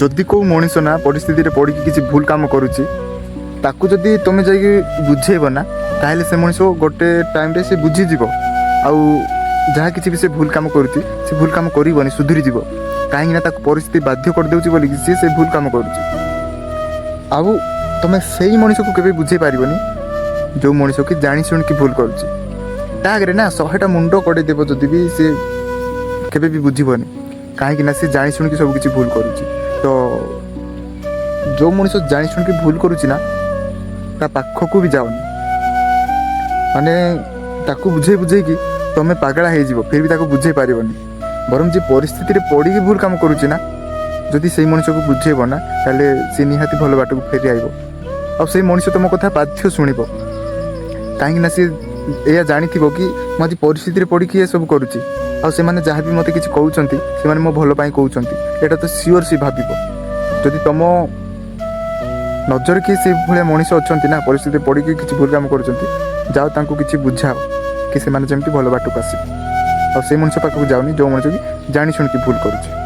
जदि को मनीष ना परिस्थिति पड़ी किसी भूल काम करुच्ची ताकू जदि तुम जा बुझेब ना ताहले से मनीष गोटे टाइम से बुझीज आउ जहाँ किसी भी से भूल काम करुच्ची से भूल काम करनी सुधरी जीव कहीं परिस्थिति बाध्य करदे बोली सी से भूल काम करुच्ची आउ तुम से मनीष को केवे बुझे पारबनी जो मनीष की जानी शुण की भूल करुच्ची तागे ना 100टा मुंड कड़ेदेव जदि भी सी केवे भी बुझीबनी कहीं सी जानी शुण की सब किसी भूल करुच्ची तो जो मनीष जानी शुण की भूल करुच्ची ना ता पाखक भी जाओनी माने ताकू बुझे बुझे कि तुम्हें पागला हो फिर भी ताकू बुझे पारबनी बरम जे परिस्थिति पड़ी भूल काम करुच्ची ना जदि से मनीष को बुझेब ना ताले सी निहाती भल बाट को फेरी आइब आ से मनीष तुम कथा बाध्य शुणव कहीं सी या जानी कि मुझे परिस्थिति पड़ी ये सब करुच्ची आ से माने जहाँ भी मत किसी कहते से मो भल कहते यहाँ तो सियोर सी भाव जदि तुम नजर किए से भाया मनीष अच्छा ना परिस्थिति पड़ी किसी भूल काम कर जाओ तांको किसी बुझाओ कि से जमी भल बाट को आस से मनीष पाखक जाऊनी जो मनीष की जानी शुण की भूल करुच्ची।